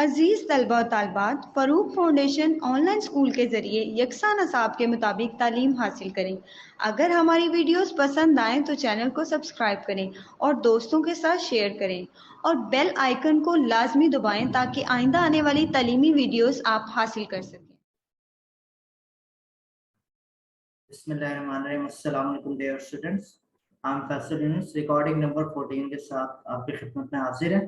अजीज तलबा और तालबात, Farooq foundation online school के ज़रिए यकसा नसाब के मुताबिक तालीम हासिल करें। अगर हमारी वीडियोस पसंद आएँ तो चैनल को सब्सक्राइब करें और दोस्तों के साथ शेयर करें और बेल आइकन को लाजमी दबाएं ताकि आइंदा आने वाली तालीमी वीडियोस आप हासिल कर सकें। बिस्मिल्लाहिर्रहमानिर्रहीम। अस्सलाम वालेकुम dear students, I am Faisal Yunus, recording number 14 के साथ आपकी खिदमत में हाजिर है।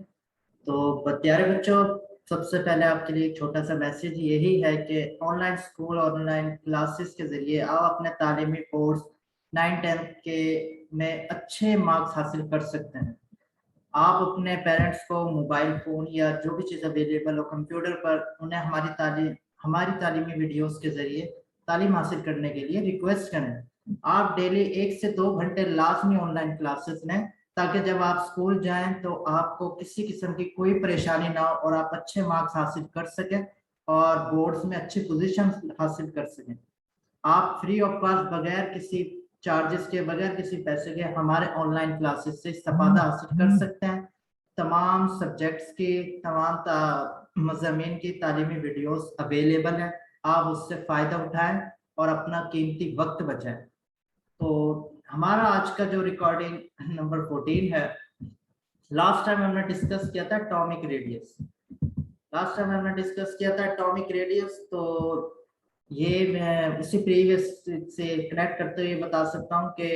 तो प्यारे बच्चों, सबसे पहले आपके लिए एक छोटा सा मैसेज यही है कि ऑनलाइन स्कूल और ऑनलाइन क्लासेस के जरिए आप अपने तालीमी कोर्स 9-10 के में अच्छे मार्क्स हासिल कर सकते हैं। आप अपने पेरेंट्स को मोबाइल फ़ोन या जो भी चीज़ अवेलेबल हो कंप्यूटर पर उन्हें हमारी तालीमी वीडियोस के जरिए तालीम हासिल करने के लिए रिक्वेस्ट करें। आप डेली 1 से 2 घंटे लाजमी ऑनलाइन क्लासेस लें ताकि जब आप स्कूल जाएं तो आपको किसी किस्म की कोई परेशानी ना हो और आप अच्छे मार्क्स हासिल कर सकें और बोर्ड्स में अच्छी पोजीशन हासिल कर सकें। आप फ्री ऑफ कॉस्ट बगैर किसी चार्जेस के, बगैर किसी पैसे के हमारे ऑनलाइन क्लासेस से इस्तेफादा हासिल कर सकते हैं। तमाम सब्जेक्ट्स की, तमाम मज़ामीन की तालीमी वीडियोस अवेलेबल हैं। आप उससे फ़ायदा उठाएं और अपना कीमती वक्त बचाएं। तो हमारा आज का जो रिकॉर्डिंग नंबर 14 है, लास्ट टाइम हमने डिस्कस किया था एटॉमिक रेडियस। तो ये मैं उसी प्रीवियस से कनेक्ट करते हुए बता सकता हूँ कि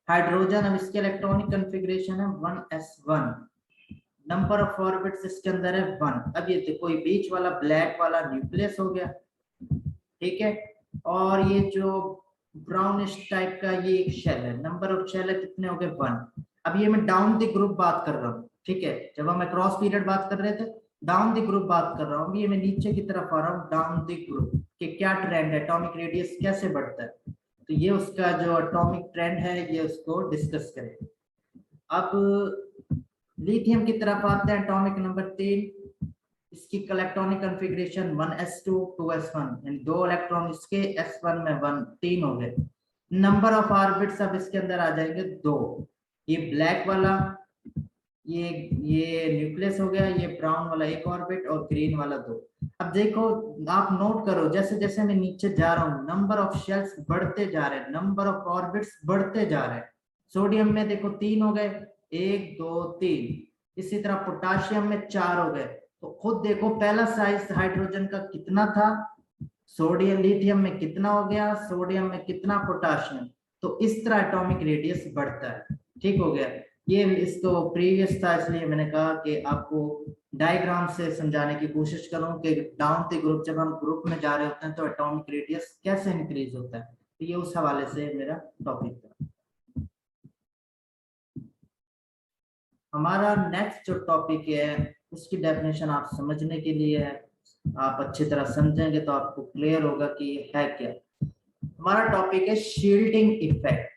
हाइड्रोजन, अब इसके इलेक्ट्रॉनिक कॉन्फ़िगरेशन है 1s1, नंबर ऑफ ऑर्बिट्स इसके अंदर है 1। अब ये देखो, ये बीच वाला ब्लैक वाला न्यूक्लियस हो गया, ठीक है, और ये जो ब्राउनिश टाइप का ये एक शेल है, नंबर ऑफ शेल है कितने हो गए 1। अब ये मैं डाउन द ग्रुप बात कर रहा हूँ, ठीक है, जब हम क्रॉस पीरियड बात कर रहे थे डाउन द ग्रुप बात कर रहा हूँ, ये मैं नीचे की तरफ आ रहा हूँ डाउन द ग्रुप कि क्या ट्रेंड है, एटॉमिक रेडियस कैसे बढ़ता है। तो ये उसका जो एटॉमिक ट्रेंड है ये उसको डिस्कस करें। अब लिथियम की तरफ आते हैं, एटॉमिक नंबर 3, इसकी इलेक्ट्रॉनिक कॉन्फ़िगरेशन 1s2 2s1, यानी 2 इलेक्ट्रॉन इसके, s1 में 1, 3 हो गए। नंबर ऑफ ऑर्बिट्स अब इसके अंदर आ जाएंगे 2, ये ब्लैक वाला ये न्यूक्लियस हो गया, ये ब्राउन वाला एक ऑर्बिट और ग्रीन वाला 2। अब देखो, आप नोट करो, जैसे जैसे मैं नीचे जा रहा हूँ नंबर ऑफ शेल्स बढ़ते जा रहे हैं, नंबर ऑफ ऑर्बिट्स बढ़ते जा रहे हैं। सोडियम में देखो 3 हो गए, 1 2 3। इसी तरह पोटाशियम में 4 हो गए। तो खुद देखो पहला साइज हाइड्रोजन का कितना था, सोडियम, लिथियम में कितना हो गया, सोडियम में कितना, पोटाशियम। तो इस तरह एटॉमिक रेडियस बढ़ता है, ठीक हो गया। ये इसको प्रीवियस था इसलिए मैंने कहा कि आपको डायग्राम से समझाने की कोशिश करूं कि डाउन द ग्रुप, जब हम ग्रुप में जा रहे होते हैं तो एटॉमिक रेडियस कैसे इंक्रीज होता है। तो ये उस हवाले से मेरा टॉपिक था। हमारा नेक्स्ट जो टॉपिक है उसकी डेफिनेशन आप समझने के लिए है, आप अच्छी तरह समझेंगे तो आपको क्लियर होगा कि है क्या। हमारा टॉपिक है shielding effect.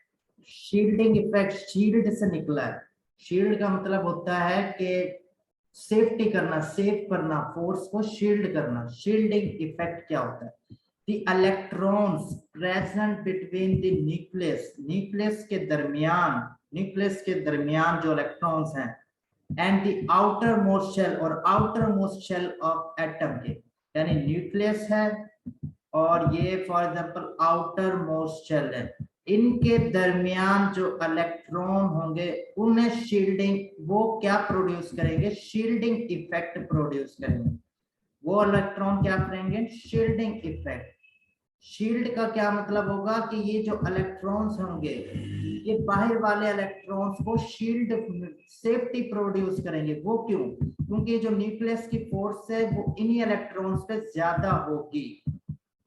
Shielding effect shield से निकला है। शील्ड का मतलब होता है कि सेफ्टी करना, सेव करना, फोर्स को शील्ड करना। शील्डिंग इफेक्ट क्या होता है? The electrons present between the nucleus, nucleus के दरमियान जो इलेक्ट्रॉन्स हैं, and the outermost shell और outermost shell of atom के, यानी न्यूक्लियस है और ये for example outer most shell है, इनके दरमियान जो इलेक्ट्रॉन होंगे उन्हें शील्डिंग, वो क्या प्रोड्यूस करेंगे, शील्डिंग इफेक्ट प्रोड्यूस करेंगे। वो इलेक्ट्रॉन क्या करेंगे, शील्डिंग इफेक्ट। शील्ड का क्या मतलब होगा कि ये जो इलेक्ट्रॉन्स होंगे ये बाहर वाले इलेक्ट्रॉन्स को शील्ड, सेफ्टी प्रोड्यूस करेंगे। वो क्यों? क्योंकि जो न्यूक्लियस की फोर्स है वो इन्हीं इलेक्ट्रॉन्स पे ज्यादा होगी,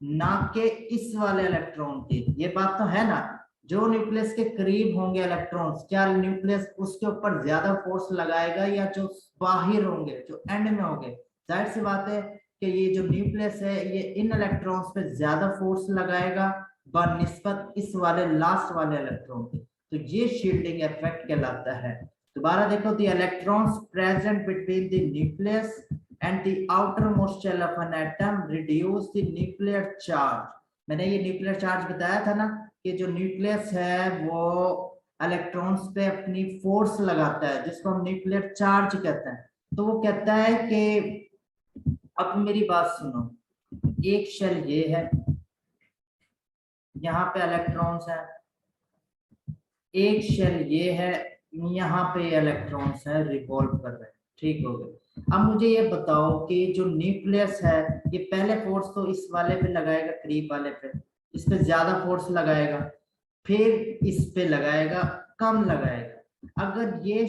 ना कि इस वाले इलेक्ट्रॉन की। ये बात तो है ना, जो न्यूक्लियस के करीब होंगे इलेक्ट्रॉन्स, क्या न्यूक्लियस उसके ऊपर ज्यादा फोर्स लगाएगा या जो बाहर होंगे, जो एंड में होंगे? जाहिर सी बात है कि ये जो न्यूक्लियस है ये इन इलेक्ट्रॉन्स पे ज्यादा फोर्स लगाएगा बनिस्बत इस वाले लास्ट वाले इलेक्ट्रॉन के। तो ये शील्डिंग इफेक्ट कहलाता है। दोबारा देखो, the electrons present between the nucleus and the outermost shell of an atom reduce the nuclear charge। मैंने ये न्यूक्लियर चार्ज बताया था ना कि जो न्यूक्लियस है वो इलेक्ट्रॉन्स पे अपनी फोर्स लगाता है जिसको हम न्यूक्लियर चार्ज कहते हैं। तो वो कहता है कि अब मेरी बात सुनो, एक शेल ये है, यहाँ पे इलेक्ट्रॉन्स है, एक शेल ये है, यहाँ पे इलेक्ट्रॉन्स है रिवॉल्व कर रहे हैं, ठीक हो गया। अब मुझे ये बताओ कि जो न्यूक्लियस है ये पहले फोर्स तो इस वाले पे लगाएगा, करीब वाले पे, इस पे ज्यादा फोर्स लगाएगा, फिर इस पे लगाएगा, कम लगाएगा। अगर ये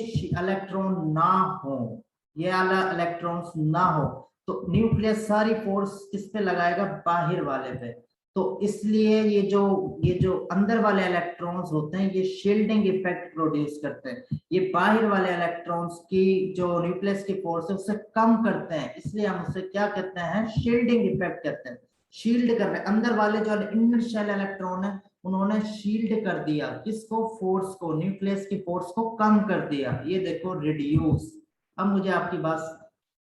इलेक्ट्रॉन ना हो, ये वाला इलेक्ट्रॉन्स ना हो, तो न्यूक्लियस सारी फोर्स किस पे लगाएगा, बाहर वाले पे। तो इसलिए ये जो अंदर वाले इलेक्ट्रॉन्स होते हैं ये शील्डिंग इफेक्ट प्रोड्यूस करते हैं, ये बाहर वाले इलेक्ट्रॉन्स की जो न्यूक्लियस की फोर्स है उससे कम करते हैं, इसलिए हम उसे क्या कहते हैं, शील्डिंग इफेक्ट कहते हैं। शील्ड कर रहे हैं, अंदर वाले जो इनर शेल इलेक्ट्रॉन है उन्होंने शील्ड कर दिया किसको, फोर्स को, न्यूक्लियस की फोर्स को कम कर दिया, ये देखो रिड्यूस। अब मुझे आपकी बात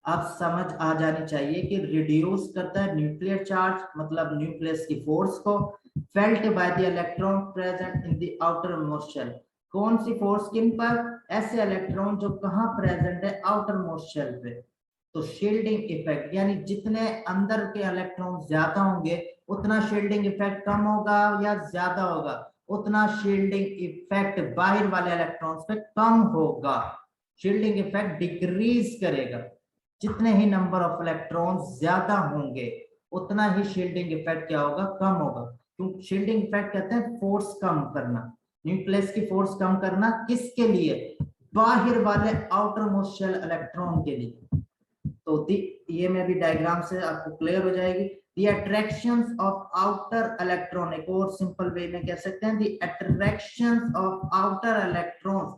आप समझ आ जानी चाहिए कि रिड्यूस करता है न्यूक्लियर चार्ज, मतलब न्यूक्लियस की फोर्स को, felt by the electron present in the outer most shell. कौन सी फोर्स, किन पर, ऐसे इलेक्ट्रॉन जो कहाँ प्रेजेंट है, आउटर मोस्ट शेल पे। तो शील्डिंग इफेक्ट यानी जितने अंदर के इलेक्ट्रॉन ज्यादा होंगे उतना शील्डिंग इफेक्ट कम होगा, या ज्यादा होगा उतना शील्डिंग इफेक्ट बाहर वाले इलेक्ट्रॉन्स पे कम होगा। शील्डिंग इफेक्ट डिक्रीज करेगा, जितने ही नंबर ऑफ इलेक्ट्रॉन्स ज्यादा होंगे उतना ही शील्डिंग इफेक्ट क्या होगा, कम होगा। क्यों शील्डिंग इफेक्ट कहते हैं, फोर्स कम करना, न्यूक्लियस की फोर्स कम करना, किसके लिए, बाहर वाले आउटर मोस्ट शेल इलेक्ट्रॉन के लिए। तो ये में भी डायग्राम से आपको क्लियर हो जाएगी। The attractions of outer electron, एक और सिंपल वे में कह सकते हैं, the attractions of outer electrons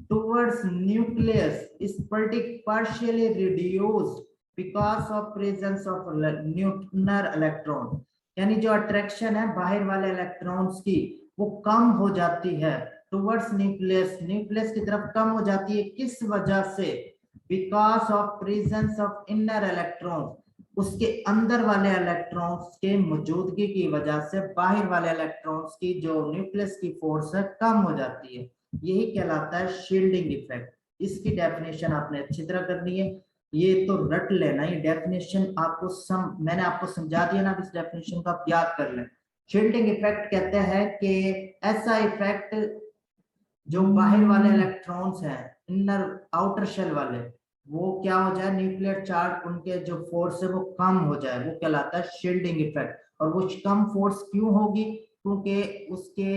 towards nucleus is partially reduced because of presence of inner electron। यानी जो अट्रैक्शन है बाहर वाले इलेक्ट्रॉन्स की वो कम हो जाती है टुवर्ड्स न्यूक्लियस, न्यूक्लियस की तरफ कम हो जाती है, किस वजह से, because of presence of inner electron, उसके अंदर वाले इलेक्ट्रॉन्स के मौजूदगी की वजह से बाहर वाले इलेक्ट्रॉन्स की जो न्यूक्लियस की फोर्स है कम हो जाती है, यही कहलाता है शील्डिंग इफेक्ट। इसकी डेफिनेशन आपने अच्छी तरह करनी है, ये तो रट लेना, ये डेफिनेशन आपको मैंने आपको समझा दिया ना, इस डेफिनेशन को आप याद कर लें। शील्डिंग इफेक्ट कहते हैं कि ऐसा इफेक्ट जो बाहर वाले इलेक्ट्रॉन्स हैं, इनर आउटर शेल वाले, वो क्या हो जाए, न्यूक्लियर चार्ज उनके जो फोर्स है वो कम हो जाए, वो कहलाता है शील्डिंग इफेक्ट। और वो कम फोर्स क्यों होगी, क्योंकि उसके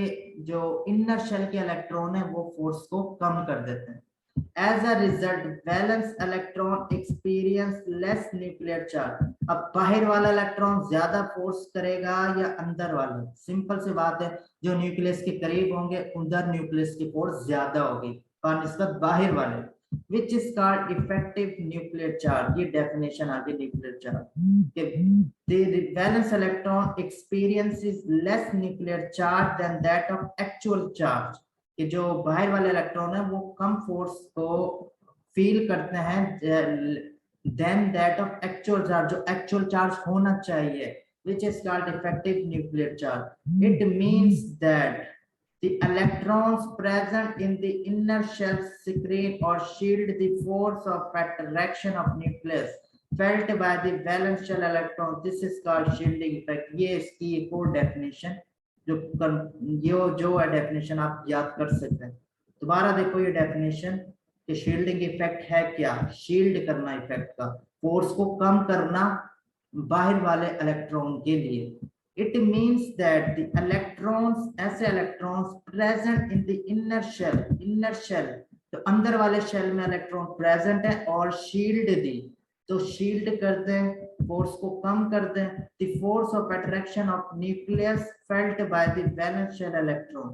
जो इनर शेल के इलेक्ट्रॉन है वो फोर्स को कम कर देते हैं। As a result valence electron experience less nuclear charge. अब बाहर वाला इलेक्ट्रॉन ज्यादा फोर्स करेगा या अंदर वाला, सिंपल सी बात है, जो न्यूक्लियस के करीब होंगे उधर न्यूक्लियस की फोर्स ज्यादा होगी बनिस्बत बाहर वाले, which is called effective nuclear charge। ये डेफिनेशन आगे nuclear charge, the valence electron experiences less nuclear charge than that of actual charge। कि जो बाहर वाले इलेक्ट्रॉन है वो कम फोर्स को फील करते हैं than that of actual charge, जो एक्चुअल चार्ज होना चाहिए, which is called effective nuclear charge। It means that the electrons present in the inner shell screen or shield the force of attraction of nucleus felt by the valence shell electron। This is called shielding effect। ये इसकी एक और definition जो definition आप याद कर सकते हैं। दोबारा देखो ये डेफिनेशन कि शील्डिंग इफेक्ट है क्या, शील्ड करना इफेक्ट का, फोर्स को कम करना बाहर वाले इलेक्ट्रॉन के लिए। It means that the electrons, ऐसे electrons present in the inner shell, तो अंदर वाले शेल में इलेक्ट्रॉन प्रेजेंट है और शील्ड दी, तो शील्ड कर दें, फोर्स को कम कर दें, the force of attraction of nucleus felt by the valence shell electron।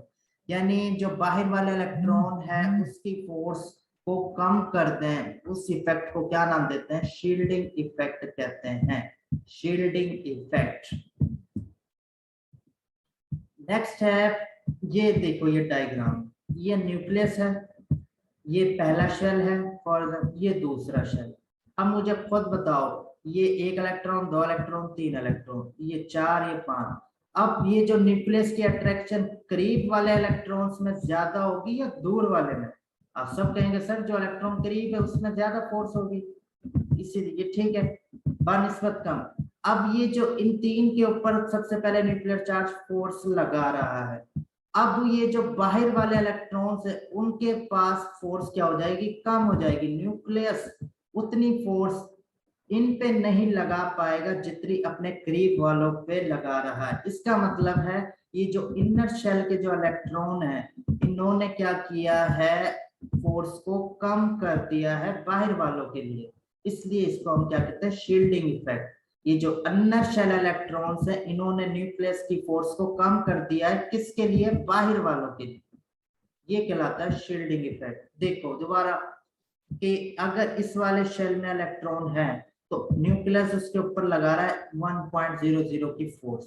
यानी जो बाहर वाले इलेक्ट्रॉन है उसकी फोर्स को कम कर दें, उस इफेक्ट को क्या नाम देते हैं, शील्डिंग इफेक्ट कहते हैं, शील्डिंग इफेक्ट। नेक्स्ट है, ये देखो ये डायग्राम, ये न्यूक्लियस है, ये पहला शेल है और ये दूसरा शेल। अब मुझे खुद बताओ, ये एक इलेक्ट्रॉन, दो इलेक्ट्रॉन, तीन इलेक्ट्रॉन, ये चार, ये पांच। अब ये जो न्यूक्लियस की अट्रैक्शन करीब वाले इलेक्ट्रॉन्स में ज्यादा होगी या दूर वाले में? आप सब कहेंगे सर जो इलेक्ट्रॉन करीब है उसमें ज्यादा फोर्स होगी, इसीलिए ठीक है। बनिस्बत कम। अब ये जो इन तीन के ऊपर सबसे पहले न्यूक्लियर चार्ज फोर्स लगा रहा है, अब ये जो बाहर वाले इलेक्ट्रॉन्स है उनके पास फोर्स क्या हो जाएगी, कम हो जाएगी। न्यूक्लियस उतनी फोर्स इन पे नहीं लगा पाएगा जितनी अपने करीब वालों पे लगा रहा है। इसका मतलब है ये जो इनर शेल के जो इलेक्ट्रॉन है इन्होंने क्या किया है, फोर्स को कम कर दिया है बाहर वालों के लिए, इसलिए इसको हम क्या कहते हैं, शील्डिंग इफेक्ट। ये जो इनर शेल इलेक्ट्रॉन्स है इन्होंने न्यूक्लियस की फोर्स को कम कर दिया है, किसके लिए, बाहर वालों के लिए, ये कहलाता है शील्डिंग इफेक्ट। देखो दोबारा कि अगर इस वाले शेल में इलेक्ट्रॉन है तो न्यूक्लियस उसके ऊपर लगा रहा है 1.00 की फोर्स,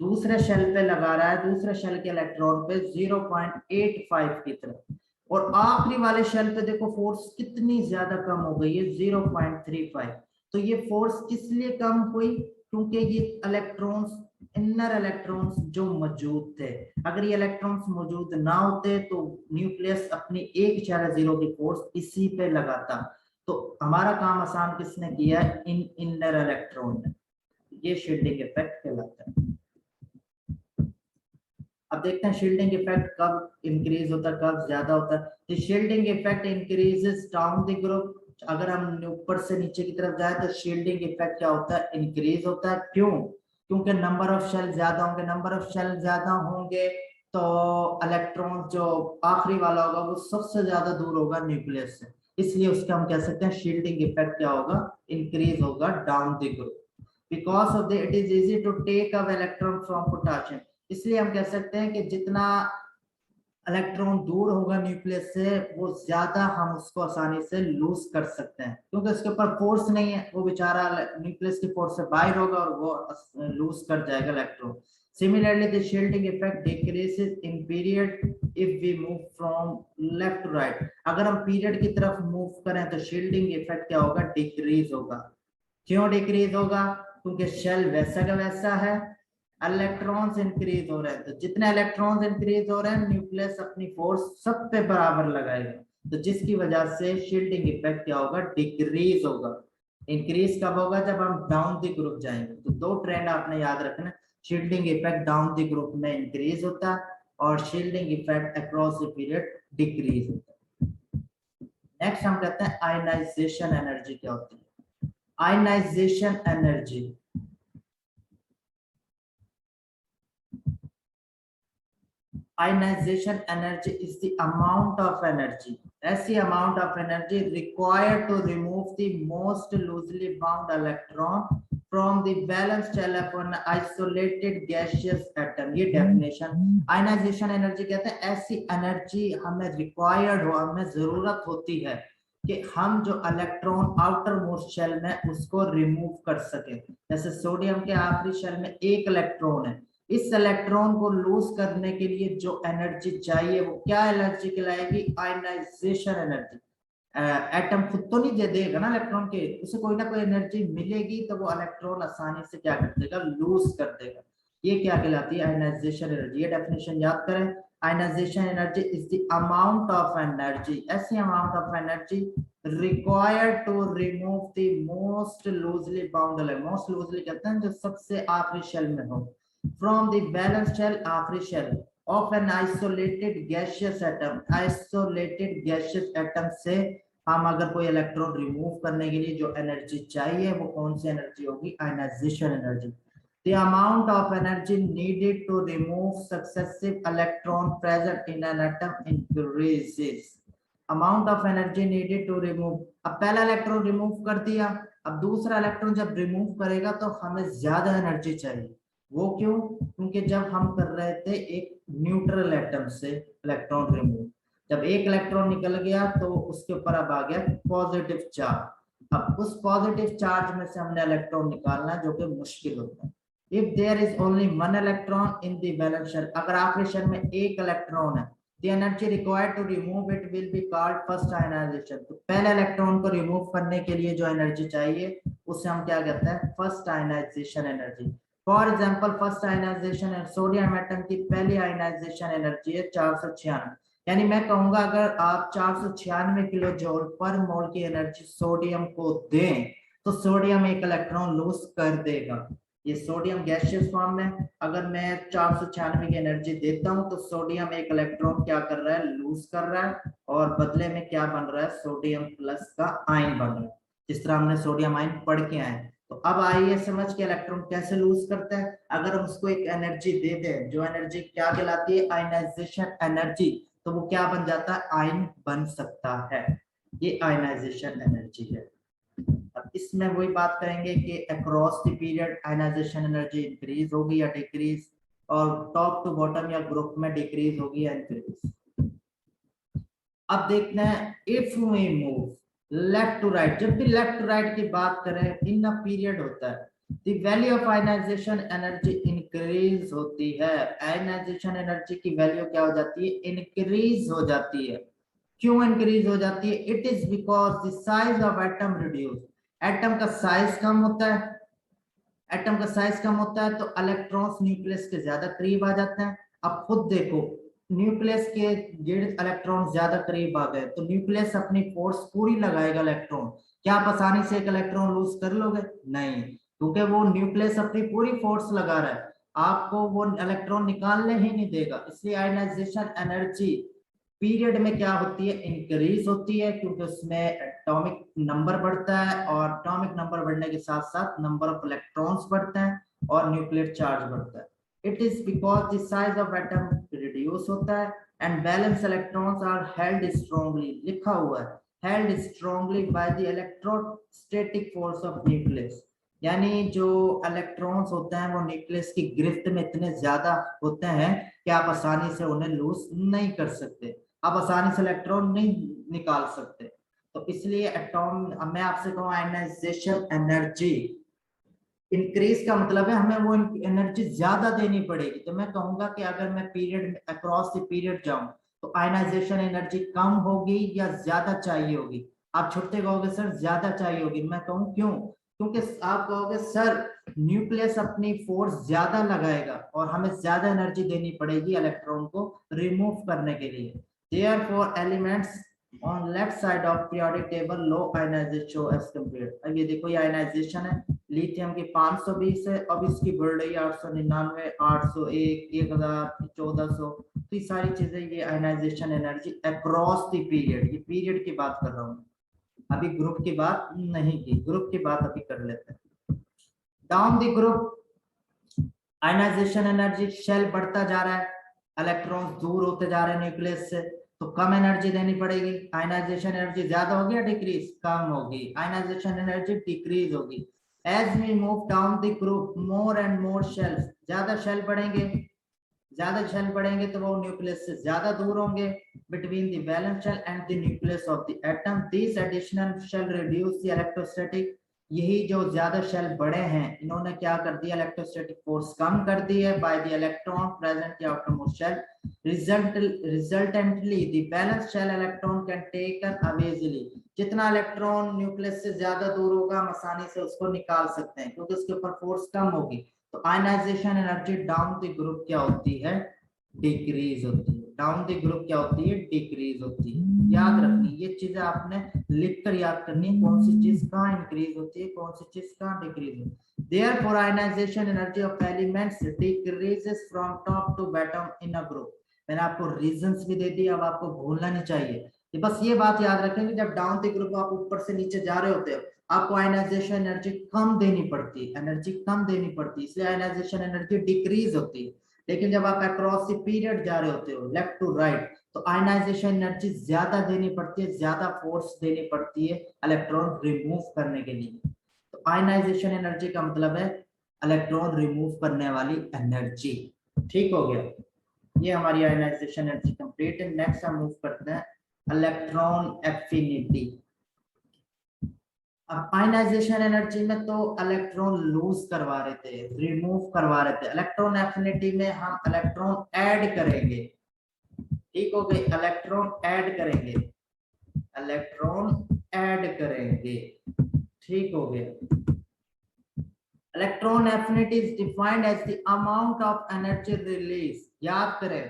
दूसरे शेल पे लगा रहा है, दूसरे शेल के इलेक्ट्रॉन पे 0.85 की तरफ, और आखिरी वाले शेल पे देखो फोर्स कितनी ज्यादा कम हो गई है, 0.35। तो ये फोर्स किस लिए कम हुई, क्योंकि ये इलेक्ट्रॉन्स, इनर इलेक्ट्रॉन्स जो मौजूद थे, अगर ये इलेक्ट्रॉन्स मौजूद ना होते तो न्यूक्लियस अपनी 1.0 की फोर्स इसी पे लगाता। तो हमारा काम आसान किसने किया है, इन इनर इलेक्ट्रॉन ने। ये शील्डिंग इफेक्ट कहलाता है। अब देखते हैं शील्डिंग इफेक्ट कब इंक्रीज होता है, कब ज्यादा होता है। तो shielding effect increases down the group, अगर हम ऊपर से नीचे की तरफ जाए तो शील्डिंग इफेक्ट क्या होता है, इंक्रीज होता है। क्यों, क्योंकि नंबर ऑफ शेल ज्यादा होंगे, नंबर ऑफ शेल ज्यादा होंगे तो इलेक्ट्रॉन जो आखिरी वाला होगा वो सबसे ज्यादा दूर होगा न्यूक्लियस से, इसलिए उसका हम कह सकते हैं शील्डिंग इफेक्ट क्या होगा, इंक्रीज होगा down the group. Because of the it is easy to take a electron from potassium, इसलिए हम कह सकते हैं कि जितना इलेक्ट्रॉन दूर होगा न्यूक्लियस से वो ज्यादा हम उसको आसानी से लूज कर सकते हैं, क्योंकि उसके ऊपर फोर्स नहीं है, वो बेचारा न्यूक्लियस की फोर्स से बाहर होगा और वो लूज कर जाएगा electron. Similarly the shielding effect decreases in period if we move from left to right, अगर हम पीरियड की तरफ मूव करें तो शील्डिंग इफेक्ट क्या होगा, डिक्रीज होगा। क्यों डिक्रीज होगा, क्योंकि शेल वैसा का वैसा है, इलेक्ट्रॉन्स इंक्रीज हो रहे हैं, तो जितने इलेक्ट्रॉन्स इंक्रीज हो रहे हैं न्यूक्लियस अपनी फोर्स सब पे बराबर लगाएगा, तो जिसकी वजह से शील्डिंग इफेक्ट क्या होगा, डिक्रीज होगा। इंक्रीज कब होगा, जब हम डाउन द ग्रुप जाएंगे। तो दो ट्रेंड आपने याद रखना, shielding effect down the group में इंक्रीज होता है और shielding effect across the period decrease होता है। नेक्स्ट हम कहते हैं आयनाइजेशन एनर्जी क्या होती है। Ionization energy, ionization energy is the amount of energy, ऐसी amount of energy required to remove the most loosely bound electron from the valence shell of an isolated gaseous atom। ये definition ionization energy कहते हैं, ऐसी energy हमें required हो, हमें जरूरत होती है कि हम जो इलेक्ट्रॉन आउटर मोस्ट शेल में उसको रिमूव कर सके। जैसे सोडियम के आखिरी शेल में एक इलेक्ट्रॉन है, इस इलेक्ट्रॉन को लूज करने के लिए जो एनर्जी चाहिए वो क्या एनर्जी कहलाएगी, आयनाइजेशन एनर्जी। एटम खुद तो नहीं दे देगा ना इलेक्ट्रॉन के, उसे कोई ना कोई एनर्जी मिलेगी तो वो इलेक्ट्रॉन आसानी से क्या कर देगा, लूज कर देगा। ये क्या कहलाती है, आयनाइजेशन एनर्जी। ये डेफिनेशन याद करें, ionisation energy is the amount of energy, ऐसी amount of energy required to remove the most loosely bound, most loosely कहते हैं जो सबसे आखिरी शेल में हो, from the valence shell आखिरी shell of an isolated gaseous atom, isolated gaseous atom से हम अगर कोई इलेक्ट्रॉन रिमूव करने के लिए जो एनर्जी चाहिए वो कौन सी एनर्जी होगी, ionization energy. The amount of energy needed to remove successive electron present in an atom increases, amount of energy needed to remove, अब पहला इलेक्ट्रॉन रिमूव कर दिया, अब दूसरा इलेक्ट्रॉन जब रिमूव करेगा तो हमें ज्यादा एनर्जी चाहिए। वो क्यों, क्योंकि जब हम कर रहे थे एक न्यूट्रल एटम से इलेक्ट्रॉन रिमूव, जब एक इलेक्ट्रॉन निकल गया तो उसके ऊपर अब आ गया पॉजिटिव चार्ज, अब उस पॉजिटिव चार्ज में से हमने इलेक्ट्रॉन निकालना जो कि मुश्किल होता है। If there is only one electron in the valence shell, अगर आखिरी शेल में एक इलेक्ट्रॉन है, the energy required to remove it will be called first ionization, तो पहले इलेक्ट्रॉन को रिमूव करने के लिए जो एनर्जी चाहिए उसे हम क्या कहते हैं, first ionization energy. For example first ionization sodium atom की पहली आयनाइजेशन एनर्जी है 496, यानी मैं कहूंगा अगर आप 496 किलो जूल पर मोल की एनर्जी सोडियम को दें तो सोडियम एक इलेक्ट्रॉन लूज कर देगा। ये सोडियम गैसियस फॉर्म में, अगर मैं 496 की एनर्जी देता हूं तो सोडियम एक इलेक्ट्रॉन क्या कर रहा है, लूज कर रहा है, और बदले में क्या बन रहा है, सोडियम प्लस का आयन बन रहा है, जिस तरह हमने सोडियम आयन पढ़ के आए। तो अब आइए समझ के इलेक्ट्रॉन कैसे लूज करता है। अगर हम उसको एक एनर्जी दे दें, जो एनर्जी क्या कहलाती है, आयनाइजेशन एनर्जी, तो वो क्या बन जाता है, आयन बन सकता है। ये आयनाइजेशन एनर्जी है। अब इसमें वही बात करेंगे कि across the period ionization energy increase होगी या डिक्रीज, और टॉप टू बॉटम या ग्रुप में डिक्रीज होगी या इंक्रीज। अब देखते हैं if we move left to right, जब भी लेफ्ट टू राइट की बात करें इन अ पीरियड होता है, the value of ionization energy increase होती है। आयनाइजेशन एनर्जी की वैल्यू क्या हो जाती है, इंक्रीज हो जाती है। क्यों इंक्रीज हो जाती है, it is because the size of atom reduce, atom का साइज कम होता है। एटम का साइज कम होता है तो इलेक्ट्रॉन्स न्यूक्लियस के ज्यादा करीब आ जाते हैं। अब खुद देखो, न्यूक्लियस के जेड इलेक्ट्रॉन ज्यादा करीब आ गए तो न्यूक्लियस अपनी फोर्स पूरी लगाएगा इलेक्ट्रॉन। क्या आप आसानी से एक इलेक्ट्रॉन लूज कर लोगे, नहीं, क्योंकि वो न्यूक्लियस अपनी पूरी फोर्स लगा रहा है, आपको वो इलेक्ट्रॉन निकालने ही नहीं देगा। इसलिए आयनाइजेशन एनर्जी पीरियड में क्या होती है, इंक्रीज होती है, क्योंकि उसमें एटॉमिक नंबर बढ़ता है, और एटॉमिक नंबर बढ़ने के साथ साथ नंबर ऑफ इलेक्ट्रॉन्स बढ़ते हैं और न्यूक्लियर चार्ज बढ़ता है। It is because the size of atom reduce होता है and valence electrons are held strongly, लिखा हुआ है held strongly by the electrostatic force of nucleus. यानी जो इलेक्ट्रॉन्स होते हैं वो न्यूक्लियस की गिरफ्त में इतने ज्यादा होते हैं कि आप आसानी से उन्हें लूज नहीं कर सकते, आप आसानी से इलेक्ट्रॉन नहीं निकाल सकते। तो इसलिए एटॉम, मैं आपसे कहूँ आयनाइजेशन एनर्जी इंक्रीज का मतलब है हमें वो एनर्जी ज्यादा देनी पड़ेगी। तो मैं कहूंगा कि अगर मैं पीरियड अक्रॉस द पीरियड जाऊं तो आयनाइजेशन एनर्जी कम होगी या ज्यादा चाहिए होगी। आप छुट्टे कहोगे सर ज्यादा चाहिए होगी, मैं कहूँ क्यों, क्योंकि आप कहोगे सर न्यूक्लियस अपनी फोर्स ज्यादा लगाएगा और हमें ज्यादा एनर्जी देनी पड़ेगी इलेक्ट्रॉन को रिमूव करने के लिए। Therefore elements on left side of periodic table low ionization show as compared. अब ये देखो ये आयनाइजेशन है, लिथियम की 520 है, अब इसकी बढ़ रही है 899, 801, 1000, 1400। तो ये सारी चीजें, ये ionization energy across the period, ये पीरियड की बात कर रहा हूँ, अभी ग्रुप की बात नहीं की, ग्रुप की बात अभी कर लेते हैं। Down the group ionization energy shell बढ़ता जा रहा है, इलेक्ट्रॉन्स दूर होते जा रहे हैं न्यूक्लियस से, तो कम एनर्जी देनी पड़ेगी। आयनाइजेशन एनर्जी ज्यादा होगी या डिक्रीज, कम होगी, आयनाइजेशन एनर्जी डिक्रीज होगी। As we move down the group more and more shells, ज्यादा शेल बढ़ेंगे, ज्यादा शेल बढ़ेंगे तो वो न्यूक्लियस से ज्यादा दूर होंगे, between the valence shell and the nucleus of the atom. This additional shell reduce the electrostatic, यही जो ज्यादा शेल बड़े हैं इन्होंने क्या कर दिया, इलेक्ट्रोस्टैटिक फोर्स कम कर दी है by the electron present in outermost shell. Resultantly the valence shell electron can taken away easily, जितना इलेक्ट्रॉन न्यूक्लियस से ज्यादा दूर होगा हम आसानी से उसको निकाल सकते हैं क्योंकि उसके ऊपर फोर्स कम होगी। तो ionization energy down the group क्या होती है, डिक्रीज होती है। डाउन द ग्रुप क्या होती है, डिक्रीज होती है। याद रखनी ये चीजें आपने लिखकर याद करनी है, कौन सी चीज कहाँ इंक्रीज होती है, कौन सी चीज कहाँ डिक्रीज होती है। Therefore ionization energy of elements decreases from top to bottom in a group। मैंने आपको रीजंस भी दे दी, अब आपको भूलना नहीं चाहिए, बस ये बात याद रखें कि जब डाउन द ग्रुप आप ऊपर से नीचे जा रहे होते हो आपको आयनाइजेशन एनर्जी कम देनी पड़ती है, एनर्जी कम देनी पड़ती है, इसलिए आयनाइजेशन एनर्जी डिक्रीज होती है। लेकिन जब आप अक्रॉस द पीरियड जा रहे होते हो लेफ्ट टू राइट तो आयनाइजेशन एनर्जी ज्यादा देनी पड़ती है, ज्यादा फोर्स देनी पड़ती है इलेक्ट्रॉन रिमूव करने के लिए। तो आयनाइजेशन एनर्जी का मतलब है इलेक्ट्रॉन रिमूव करने वाली एनर्जी। ठीक हो गया, ये हमारी आयनाइजेशन एनर्जी कंप्लीट है। नेक्स्ट हम मूव करते हैं इलेक्ट्रॉन एफिनिटी। अब आयनाइजेशन एनर्जी में तो इलेक्ट्रॉन लूज करवा रहे थे, रिमूव करवा रहे थे, इलेक्ट्रॉन एफिनिटी में हम इलेक्ट्रॉन ऐड करेंगे। ठीक हो गई, इलेक्ट्रॉन ऐड करेंगे, इलेक्ट्रॉन ऐड करेंगे। ठीक हो गया। Electron affinity is defined as the amount of energy release. याद करें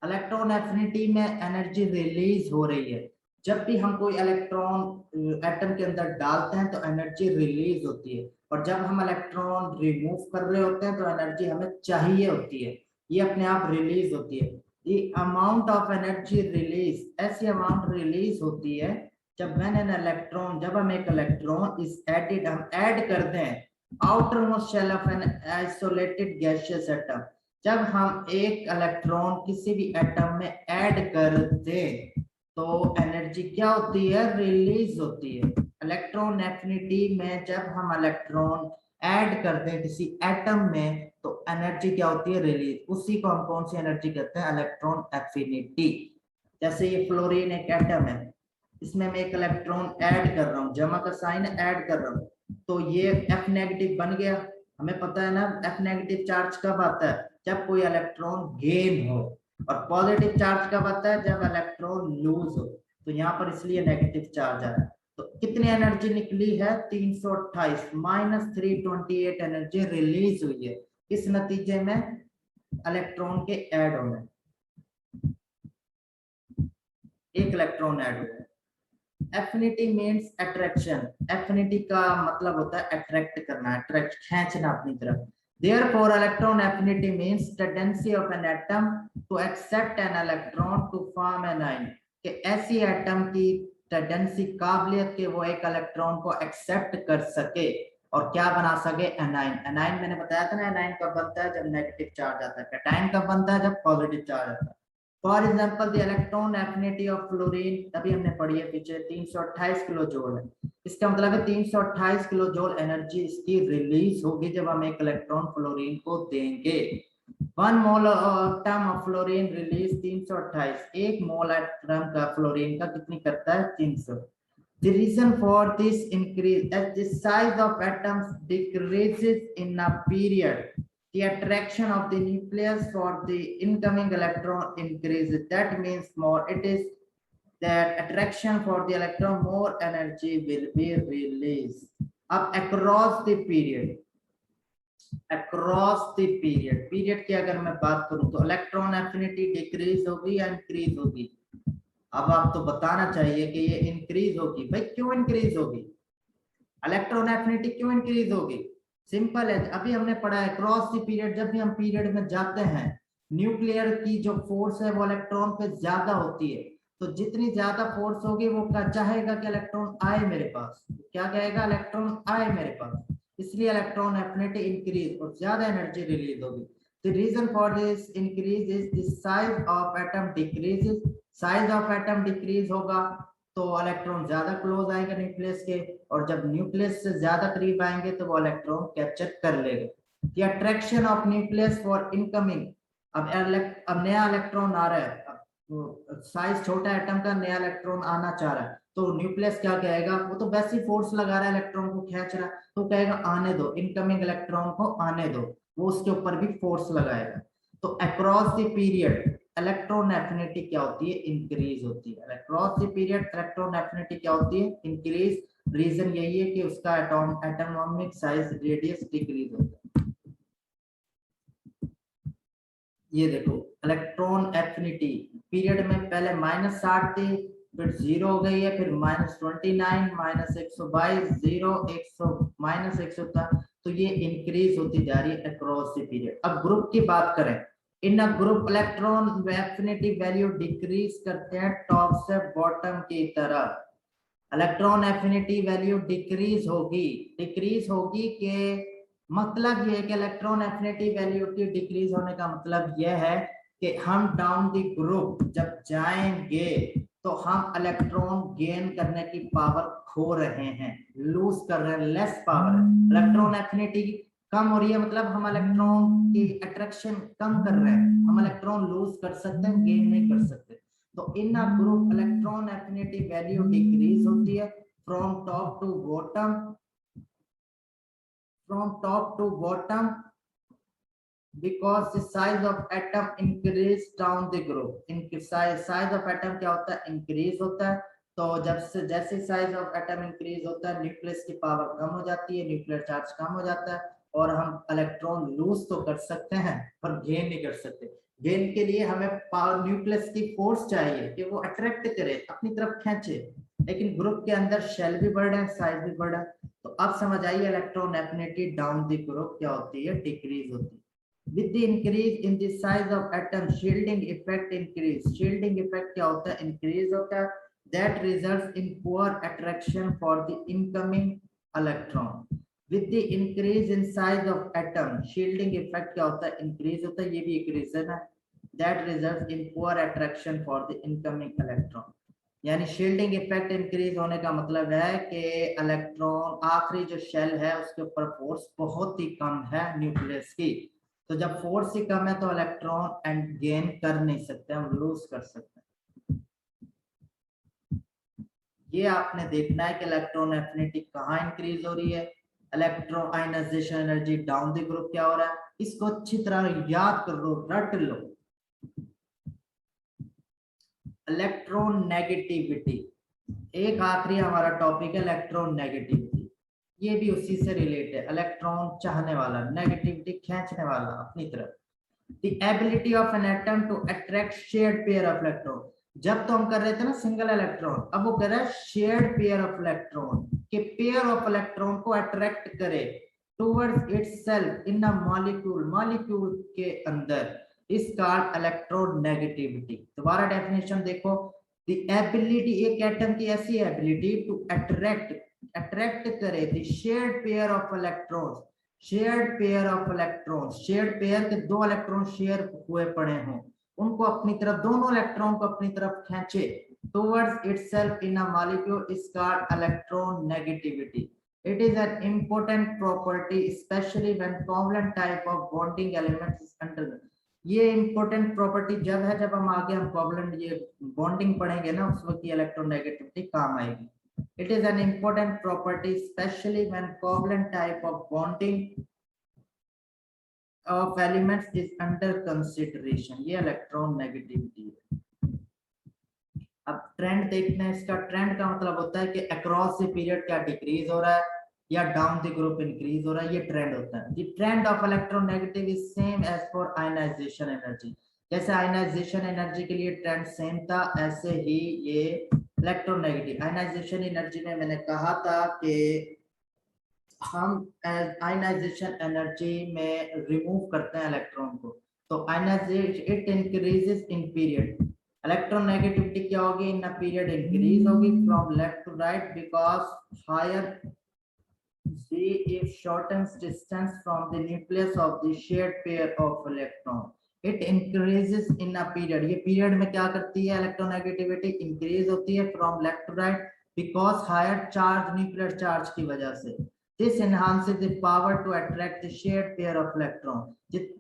इलेक्ट्रॉन एफिनिटी में एनर्जी रिलीज हो रही है, जब भी हम कोई इलेक्ट्रॉन एटम के अंदर डालते हैं तो एनर्जी रिलीज होती है, और जब हम इलेक्ट्रॉन रिमूव कर रहे होते हैं तो एनर्जी हमें चाहिए होती है, ये अपने आप रिलीज होती है। ये अमाउंट ऑफ एनर्जी रिलीज, ऐसी अमाउंट रिलीज होती है जब मैंने इलेक्ट्रॉन, जब हम एक इलेक्ट्रॉन इज एडेड, हम ऐड करते हैं outer most shell of an isolated gaseous atom, जब हम एक इलेक्ट्रॉन किसी भी एटम में ऐड कर दें तो एनर्जी क्या होती है, रिलीज होती है। इलेक्ट्रॉन एफिनिटी में जब हम इलेक्ट्रॉन ऐड करते हैं किसी एटम में तो एनर्जी क्या होती है, रिलीज। उसी को हम कौन सी एनर्जी कहते हैं, इलेक्ट्रॉन एफिनिटी। जैसे ये फ्लोरीन एक एटम है, इसमें मैं एक इलेक्ट्रॉन ऐड कर रहा हूँ, जमा का साइन ऐड कर रहा हूँ, तो ये F नेगेटिव बन गया। हमें पता है ना F नेगेटिव चार्ज कब आता है, जब कोई इलेक्ट्रॉन गेन हो, और पॉजिटिव चार्ज कब आता है, जब इलेक्ट्रॉन लूज हो। तो यहाँ पर इसलिए नेगेटिव चार्ज आया। तो कितनी एनर्जी निकली है, 328 -328 एनर्जी रिलीज हुई है, इस नतीजे में इलेक्ट्रॉन के ऐड होने, एक इलेक्ट्रॉन ऐड हुआ है। एफिनिटी मीन्स अट्रैक्शन, एफिनिटी का मतलब होता है अट्रैक्ट करना, अट्रैक्ट खींचना अपनी तरफ। Therefore, electron affinity means tendency of an atom to accept an electron to form an ion, कि ऐसी एटम की टेंडेंसी, काबिलियत कि वो एक इलेक्ट्रॉन को एक्सेप्ट कर सके और क्या बना सके, एनाइन। एनाइन मैंने बताया था ना, एनाइन कब बनता है, जब नेगेटिव चार्ज आता है। कैटाइन कब बनता है, जब पॉजिटिव चार्ज आता है। For example the electron affinity of fluorine, तभी हमने पढ़ी है पीछे, 328 किलो जूल है। इसका मतलब है 328 किलो जूल एनर्जी इसकी रिलीज होगी जब हम एक इलेक्ट्रॉन फ्लोरीन को देंगे। 1 मोल एटम ऑफ फ्लोरीन रिलीज 328, एक मोल एटम का फ्लोरीन का कितनी करता है, 300। The reason for this increase, as the size of atoms decreases in a period, the attraction of the nucleus for the incoming electron increases. That means more it is that attraction for the electron, more energy will be released. Up across the period, period की अगर मैं बात करूं तो electron affinity decrease होगी या increase होगी। अब आप तो बताना चाहिए कि ये इंक्रीज होगी। भाई क्यों इंक्रीज होगी, इलेक्ट्रॉन एफिनिटी क्यों इंक्रीज होगी, सिंपल है। अभी हमने पढ़ा है क्रॉस द पीरियड, जब भी हम पीरियड में जाते हैं न्यूक्लियर की जो फोर्स है वो इलेक्ट्रॉन पे ज्यादा होती है, तो जितनी ज्यादा फोर्स होगी वो क्या चाहेगा कि इलेक्ट्रॉन आए मेरे पास, क्या कहेगा, इलेक्ट्रॉन आए मेरे पास, इसलिए इलेक्ट्रॉन एफिनिटी इंक्रीज और ज्यादा एनर्जी रिलीज होगी। The reason for this increase is the size of atom decreases, size of atom decrease होगा तो इलेक्ट्रॉन ज्यादा क्लोज आएंगे न्यूक्लियस के, और जब न्यूक्लियस से ज्यादा करीब आएंगे तो वो इलेक्ट्रॉन कैप्चर कर लेगा। The attraction of nucleus for incoming, अब नया इलेक्ट्रॉन आ रहा है, अब साइज छोटा एटम का, नया इलेक्ट्रॉन आना चाह रहा है, तो न्यूक्लियस क्या कहेगा, वो तो वैसे ही फोर्स लगा रहा है इलेक्ट्रॉन को खींच रहा है, तो कहेगा आने दो, इनकमिंग इलेक्ट्रॉन को आने दो, वो उसके ऊपर भी फोर्स लगाएगा। तो across the period electron affinity क्या होती है, इंक्रीज होती है। Across the period electron affinity क्या होती है, इंक्रीज। रीजन यही है कि उसका एटॉमिक साइज रेडियस डिक्रीज होता है। ये देखो इलेक्ट्रॉन एफिनिटी पीरियड में पहले -60 थी, फिर 0 हो गई है, फिर -29, -122, 0, 100, -100 था, तो ये इंक्रीज होती जा रही है अक्रॉस द पीरियड। अब ग्रुप की बात करें, in a group electron affinity value decrease करते हैं टॉप से बॉटम की तरफ। इलेक्ट्रॉन एफिनिटी वैल्यू डिक्रीज होगी कि मतलब ये है कि इलेक्ट्रॉन एफिनिटी वैल्यू की डिक्रीज होने का मतलब यह है कि हम डाउन द ग्रुप जब जाएंगे तो हम इलेक्ट्रॉन गेन करने की पावर खो रहे हैं, लूज कर रहे हैं, लेस पावर है। इलेक्ट्रॉन एफिनिटी कम हो रही है, मतलब हम इलेक्ट्रॉन की अट्रैक्शन कम कर रहे हैं, हम इलेक्ट्रॉन लूज कर सकते हैं, गेन नहीं कर सकते। तो in a group electron affinity value decrease होती है from top to bottom because the size of atom increase down the group। इनकी size of atom क्या होता है, increase होता है। तो जैसे साइज ऑफ एटम इंक्रीज होता है न्यूक्लियस की पावर कम हो जाती है, न्यूक्लियर चार्ज कम हो जाता है, और हम इलेक्ट्रॉन लूज तो कर सकते हैं पर गेन नहीं कर सकते। गेन के लिए हमें न्यूक्लियस की फोर्स चाहिए कि वो अट्रैक्ट करे, अपनी तरफ खींचे, लेकिन ग्रुप के अंदर शेल भी बढ़ रहा है, साइज भी बढ़ रहा है। तो अब समझ आइए electron affinity down the group क्या होती है, डिक्रीज होती है। With the increase in the size of atom, shielding effect increase. Shielding effect क्या होता है, increase होता है, that results in poor attraction for the incoming electron. With the increase in size of atom, shielding effect क्या होता है, increase होता है, ये भी एक reason है, that results in poor attraction for the incoming electron. यानी शील्डिंग इफेक्ट इंक्रीज होने का मतलब है कि इलेक्ट्रॉन आखिरी जो शेल है उसके ऊपर फोर्स बहुत ही कम है न्यूक्लियस की। तो जब फोर्स ही कम है तो इलेक्ट्रॉन एंड गेन कर नहीं सकते, हम लूज कर सकते हैं। ये आपने देखना है कि इलेक्ट्रॉन एफिनिटी कहाँ इंक्रीज हो रही है, electron ionization energy down the group क्या हो रहा है, इसको अच्छी तरह याद कर लो, रट लो। इलेक्ट्रॉन नेगेटिविटी एक आखिरी हमारा टॉपिक है, इलेक्ट्रॉन नेगेटिविटी। ये भी उसी से रिलेटेड है, इलेक्ट्रॉन चाहने वाला, नेगेटिविटी खींचने वाला अपनी तरफ। The ability of an atom to attract shared pair of electron. जब तो हम कर रहे थे ना सिंगल इलेक्ट्रॉन, अब वो कर रहा है शेयर्ड पेयर ऑफ इलेक्ट्रॉन, कि पेयर ऑफ इलेक्ट्रॉन को अट्रैक्ट करे towards itself in a molecule, molecule के अंदर, इस कॉल्ड इलेक्ट्रॉन नेगेटिविटी। दोबारा डेफिनेशन देखो, द एबिलिटी, एक एटम की ऐसी एबिलिटी टू अट्रैक्ट करे the shared pair of electrons, shared pair of electron, shared pair के दो इलेक्ट्रॉन शेयर हुए पड़े हों, उनको अपनी तरफ, दोनों इलेक्ट्रॉन को अपनी तरफ खींचे towards itself in a molecule is called electron negativity. It is an important property especially when covalent type of bonding elements is under. ये important property जब है जब हम आगे हम covalent ये bonding पढ़ेंगे ना, उस वक्त ये इलेक्ट्रोनेगेटिविटी काम आएगी। It is an important property especially when covalent type of bonding of elements is under consideration. ये इलेक्ट्रॉन नेगेटिविटी है। अब ट्रेंड देखते हैं, इसका ट्रेंड का मतलब होता है कि अक्रॉस द पीरियड क्या डिक्रीज हो रहा है या डाउन द ग्रुप इंक्रीज हो रहा है, ये ट्रेंड होता है। The trend of electron negative is same as for ionization energy. जैसे आयनाइजेशन एनर्जी के लिए ट्रेंड सेम था, ऐसे ही ये इलेक्ट्रोनेगेटिव आयनाइजेशन एनर्जी में मैंने कहा था कि हम आयनाइजेशन एनर्जी में रिमूव करते हैं इलेक्ट्रॉन को, तो ionization it increases in period. Electronegativity क्या होगी, इन पीरियड इंक्रीज होगी from left to right because higher C if shortens distance from the nucleus of the shared pair of electron. It increases in a period. ये period में क्या करती है, electronegativity increase होती है from left to right because higher charge, nuclear charge की वजह से। This enhances the power to attract the shared pair of electron.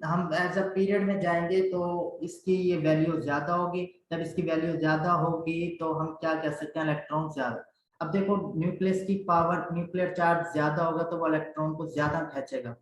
हम एज अ पीरियड में जाएंगे तो इसकी ये वैल्यू ज्यादा होगी, जब इसकी वैल्यू ज्यादा होगी तो हम क्या कह सकते हैं, इलेक्ट्रॉन ज्यादा। अब देखो न्यूक्लियस की पावर, न्यूक्लियर चार्ज ज्यादा होगा तो वो इलेक्ट्रॉन को ज्यादा खींचेगा,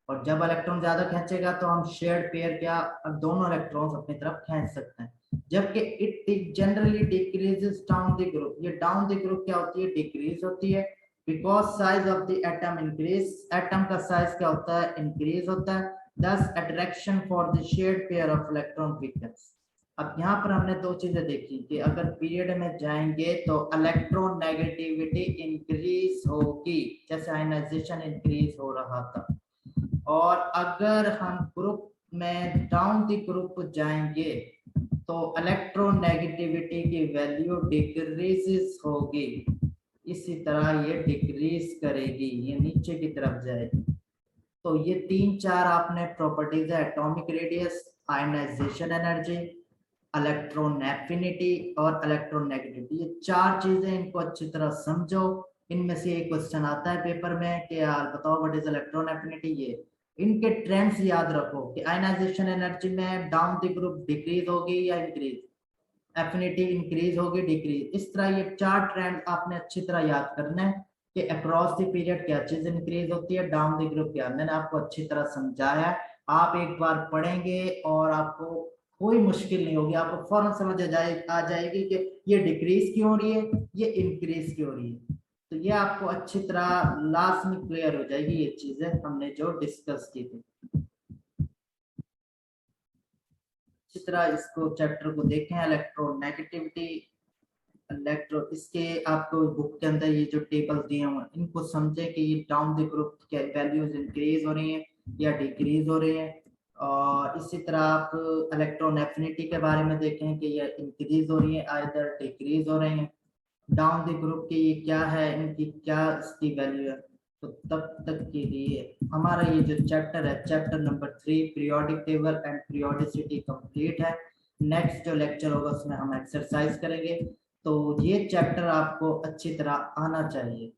और जब इलेक्ट्रॉन ज्यादा खींचेगा तो हम शेयर्ड पेयर क्या, दोनों इलेक्ट्रॉन्स अपनी तरफ खींच सकते हैं। जबकि it generally decreases down the group, ये डाउन द ग्रुप क्या होती है, डिक्रीज होती है because size of the atom increase, atom का साइज क्या होता है, इंक्रीज होता है, thus attraction for the shared pair of electron weakens. अब यहाँ पर हमने दो चीजें देखी कि अगर पीरियड में जाएंगे तो इलेक्ट्रॉन नेगेटिविटी इंक्रीज होगी जैसे आयनाइजेशन इंक्रीज हो रहा था, और अगर हम ग्रुप में डाउन द ग्रुप जाएंगे तो इलेक्ट्रॉन नेगेटिविटी की वैल्यू डिक्रीजेस होगी, इसी तरह ये डिक्रीज करेगी, ये नीचे की तरफ जाएगी। तो ये तीन चार आपने प्रॉपर्टीज है, atomic radius, ionization energy, electron affinity और इलेक्ट्रॉन नेगेटिविटी, ये चार चीजें, इनको अच्छी तरह समझो। इनमें से एक क्वेश्चन आता है पेपर में कि यार बताओ व्हाट इज इलेक्ट्रॉन एफिनिटी, ये इनके ट्रेंड्स याद रखो कि आयनाइजेशन एनर्जी में डाउन द ग्रुप डिक्रीज होगी या इंक्रीज, एफिनिटी इंक्रीज होगी डिक्रीज, इस तरह ये चार ट्रेंड आपने अच्छी तरह याद करना है कि अक्रॉस द पीरियड क्या चीज इंक्रीज होती है, डाउन द ग्रुप क्या। मैंने आपको अच्छी तरह समझाया, आप एक बार पढ़ेंगे और आपको कोई मुश्किल नहीं होगी, आपको फौरन समझ आ जाएगी कि ये डिक्रीज क्यों हो रही है, ये इंक्रीज क्यों हो रही है। तो ये आपको अच्छी तरह लास्ट में क्लियर हो जाएगी ये चीजें हमने जो डिस्कस की थी। इसी तरह इसको चैप्टर को देखें, इलेक्ट्रोनेगेटिविटी, इसके आपको बुक के अंदर ये जो टेबल दिए हुए हैं इनको समझें कि ये डाउन द ग्रुप क्या वैल्यूज इंक्रीज हो रही हैं या डिक्रीज हो रही हैं। और इसी तरह आप इलेक्ट्रॉन एफिनिटी के बारे में देखें कि ये इंक्रीज हो रही है आइदर डिक्रीज हो रही हैं। डाउन द ग्रुप की ये क्या है, इनकी क्या इसकी वैल्यू है। तो तब तक के लिए हमारा ये जो चैप्टर है, chapter number 3 periodic table and periodicity complete है। नेक्स्ट जो लेक्चर होगा उसमें हम एक्सरसाइज करेंगे। तो ये चैप्टर आपको अच्छी तरह आना चाहिए।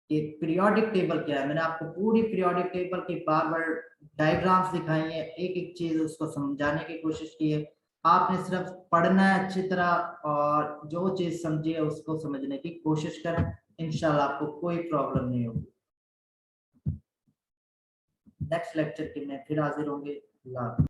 कि पीरियोडिक टेबल क्या है, मैंने आपको पूरी पीरियोडिक टेबल की बार बार डायग्राम्स दिखाई है, एक एक चीज उसको समझाने की कोशिश की है। आपने सिर्फ पढ़ना है अच्छी तरह और जो चीज समझी है उसको समझने की कोशिश करें, इंशाल्लाह आपको कोई प्रॉब्लम नहीं होगी। नेक्स्ट लेक्चर के में फिर हाजिर होंगे।